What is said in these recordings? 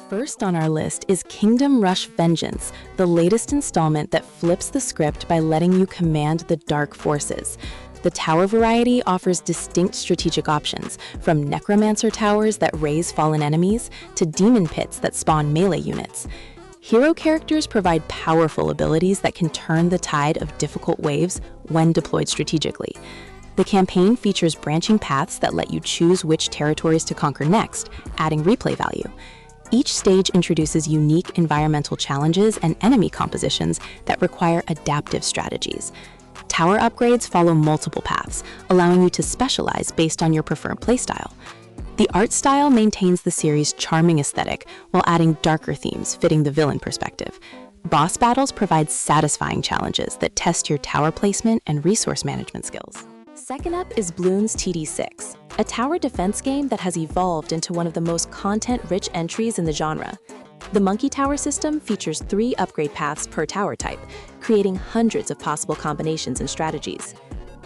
First on our list is Kingdom Rush Vengeance, the latest installment that flips the script by letting you command the dark forces. The tower variety offers distinct strategic options, from necromancer towers that raise fallen enemies to demon pits that spawn melee units. Hero characters provide powerful abilities that can turn the tide of difficult waves when deployed strategically. The campaign features branching paths that let you choose which territories to conquer next, adding replay value. Each stage introduces unique environmental challenges and enemy compositions that require adaptive strategies. Tower upgrades follow multiple paths, allowing you to specialize based on your preferred playstyle. The art style maintains the series' charming aesthetic while adding darker themes fitting the villain perspective. Boss battles provide satisfying challenges that test your tower placement and resource management skills. Second up is Bloons TD 6, a tower defense game that has evolved into one of the most content-rich entries in the genre. The Monkey Tower system features 3 upgrade paths per tower type, creating hundreds of possible combinations and strategies.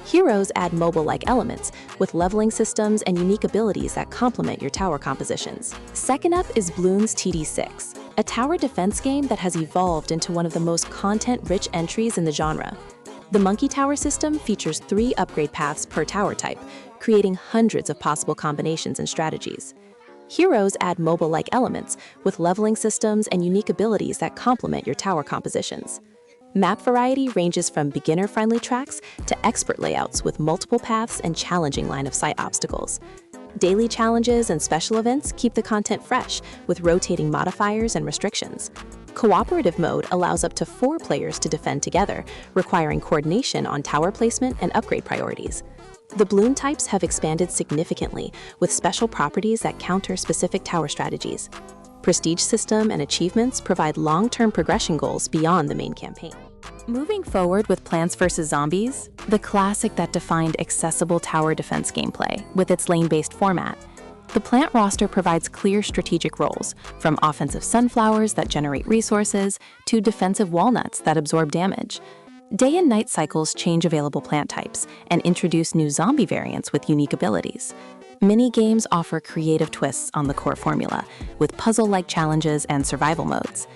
Heroes add mobile-like elements, with leveling systems and unique abilities that complement your tower compositions. Second up is Bloons TD 6, a tower defense game that has evolved into one of the most content-rich entries in the genre. The Monkey Tower system features 3 upgrade paths per tower type, creating hundreds of possible combinations and strategies. Heroes add mobile-like elements, with leveling systems and unique abilities that complement your tower compositions. Map variety ranges from beginner-friendly tracks to expert layouts with multiple paths and challenging line-of-sight obstacles. Daily challenges and special events keep the content fresh, with rotating modifiers and restrictions. Cooperative mode allows up to 4 players to defend together, requiring coordination on tower placement and upgrade priorities. The Bloon types have expanded significantly, with special properties that counter specific tower strategies. Prestige system and achievements provide long-term progression goals beyond the main campaign. Moving forward with Plants vs. Zombies, the classic that defined accessible tower defense gameplay with its lane-based format. The plant roster provides clear strategic roles, from offensive sunflowers that generate resources to defensive walnuts that absorb damage. Day and night cycles change available plant types and introduce new zombie variants with unique abilities. Mini-games offer creative twists on the core formula, with puzzle-like challenges and survival modes.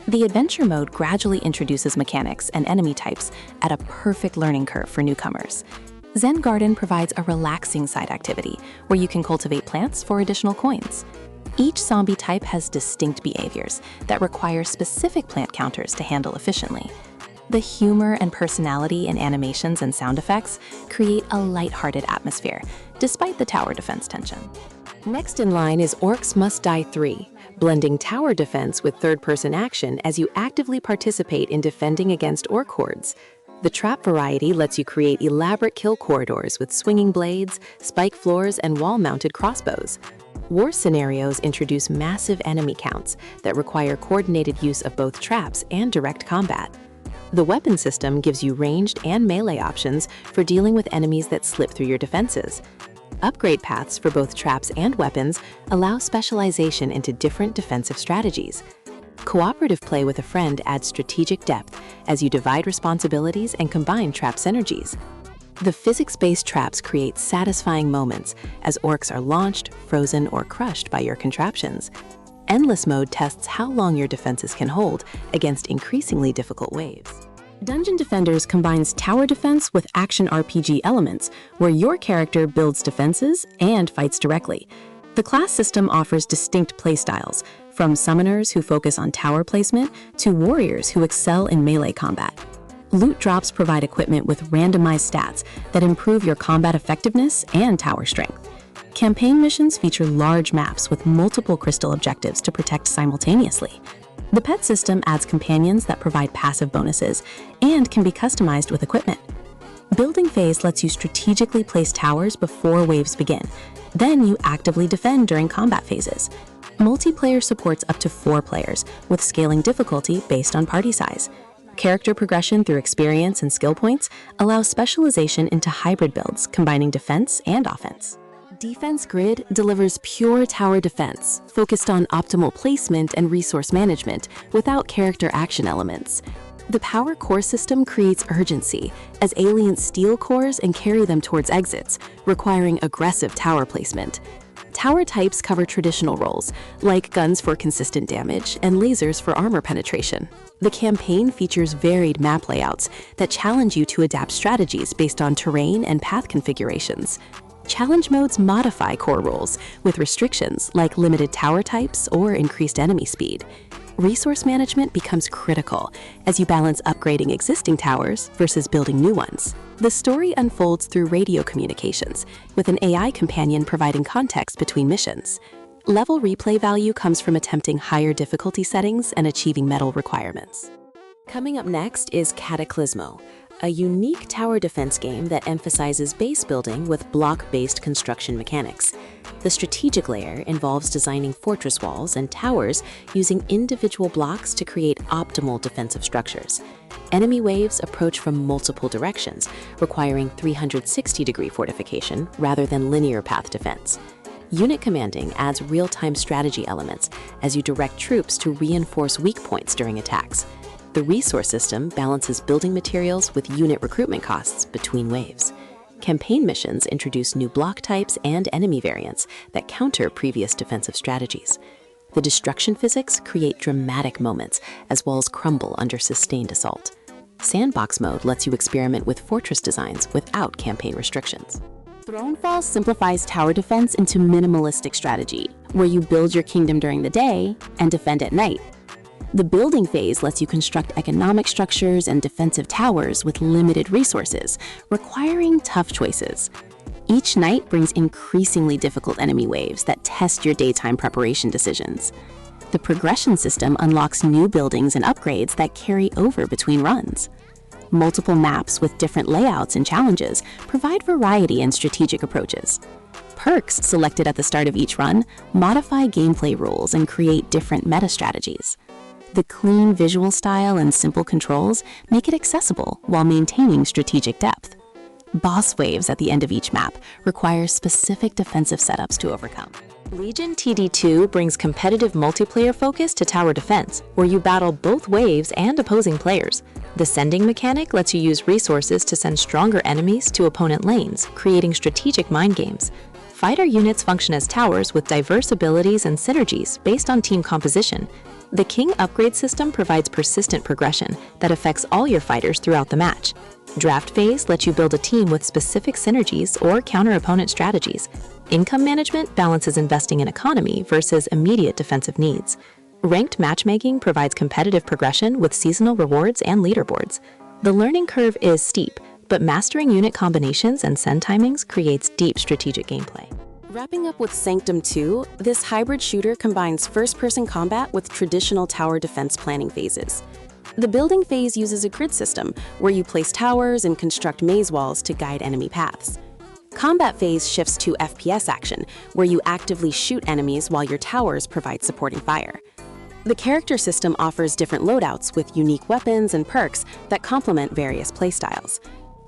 The adventure mode gradually introduces mechanics and enemy types at a perfect learning curve for newcomers. Zen Garden provides a relaxing side activity where you can cultivate plants for additional coins. Each zombie type has distinct behaviors that require specific plant counters to handle efficiently. The humor and personality in animations and sound effects create a lighthearted atmosphere, despite the tower defense tension. Next in line is Orcs Must Die 3, blending tower defense with third-person action as you actively participate in defending against orc hordes. The trap variety lets you create elaborate kill corridors with swinging blades, spike floors, and wall-mounted crossbows. War scenarios introduce massive enemy counts that require coordinated use of both traps and direct combat. The weapon system gives you ranged and melee options for dealing with enemies that slip through your defenses. Upgrade paths for both traps and weapons allow specialization into different defensive strategies. Cooperative play with a friend adds strategic depth as you divide responsibilities and combine trap synergies. The physics-based traps create satisfying moments as orcs are launched, frozen, or crushed by your contraptions. Endless mode tests how long your defenses can hold against increasingly difficult waves. Dungeon Defenders combines tower defense with action RPG elements, where your character builds defenses and fights directly. The class system offers distinct playstyles, from summoners who focus on tower placement to warriors who excel in melee combat. Loot drops provide equipment with randomized stats that improve your combat effectiveness and tower strength. Campaign missions feature large maps with multiple crystal objectives to protect simultaneously. The pet system adds companions that provide passive bonuses and can be customized with equipment. Building phase lets you strategically place towers before waves begin. Then you actively defend during combat phases. Multiplayer supports up to 4 players, with scaling difficulty based on party size. Character progression through experience and skill points allows specialization into hybrid builds, combining defense and offense. Defense Grid delivers pure tower defense, focused on optimal placement and resource management without character action elements. The power core system creates urgency as aliens steal cores and carry them towards exits, requiring aggressive tower placement. Tower types cover traditional roles, like guns for consistent damage and lasers for armor penetration. The campaign features varied map layouts that challenge you to adapt strategies based on terrain and path configurations. Challenge modes modify core roles with restrictions like limited tower types or increased enemy speed. Resource management becomes critical as you balance upgrading existing towers versus building new ones. The story unfolds through radio communications, with an AI companion providing context between missions. Level replay value comes from attempting higher difficulty settings and achieving medal requirements. Coming up next is Cataclismo, a unique tower defense game that emphasizes base building with block-based construction mechanics. The strategic layer involves designing fortress walls and towers using individual blocks to create optimal defensive structures. Enemy waves approach from multiple directions, requiring 360-degree fortification rather than linear path defense. Unit commanding adds real-time strategy elements as you direct troops to reinforce weak points during attacks. The resource system balances building materials with unit recruitment costs between waves. Campaign missions introduce new block types and enemy variants that counter previous defensive strategies. The destruction physics create dramatic moments as walls crumble under sustained assault. Sandbox mode lets you experiment with fortress designs without campaign restrictions. Thronefall simplifies tower defense into minimalistic strategy, where you build your kingdom during the day and defend at night. The building phase lets you construct economic structures and defensive towers with limited resources, requiring tough choices. Each night brings increasingly difficult enemy waves that test your daytime preparation decisions. The progression system unlocks new buildings and upgrades that carry over between runs. Multiple maps with different layouts and challenges provide variety and strategic approaches. Perks selected at the start of each run modify gameplay rules and create different meta strategies. The clean visual style and simple controls make it accessible while maintaining strategic depth. Boss waves at the end of each map require specific defensive setups to overcome. Bloons TD brings competitive multiplayer focus to tower defense, where you battle both waves and opposing players. The sending mechanic lets you use resources to send stronger enemies to opponent lanes, creating strategic mind games. Fighter units function as towers with diverse abilities and synergies based on team composition. The King upgrade system provides persistent progression that affects all your fighters throughout the match. Draft phase lets you build a team with specific synergies or counter opponent strategies. Income management balances investing in economy versus immediate defensive needs. Ranked matchmaking provides competitive progression with seasonal rewards and leaderboards. The learning curve is steep, but mastering unit combinations and send timings creates deep strategic gameplay. Wrapping up with Sanctum 2, this hybrid shooter combines first-person combat with traditional tower defense planning phases. The building phase uses a grid system where you place towers and construct maze walls to guide enemy paths. Combat phase shifts to FPS action, where you actively shoot enemies while your towers provide supporting fire. The character system offers different loadouts with unique weapons and perks that complement various playstyles.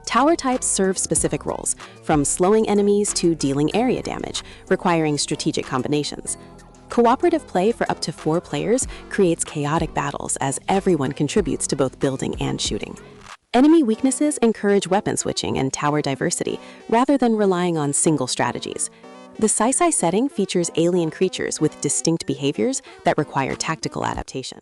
Tower types serve specific roles, from slowing enemies to dealing area damage, requiring strategic combinations. Cooperative play for up to 4 players creates chaotic battles as everyone contributes to both building and shooting. Enemy weaknesses encourage weapon switching and tower diversity, rather than relying on single strategies. The sci-fi setting features alien creatures with distinct behaviors that require tactical adaptation.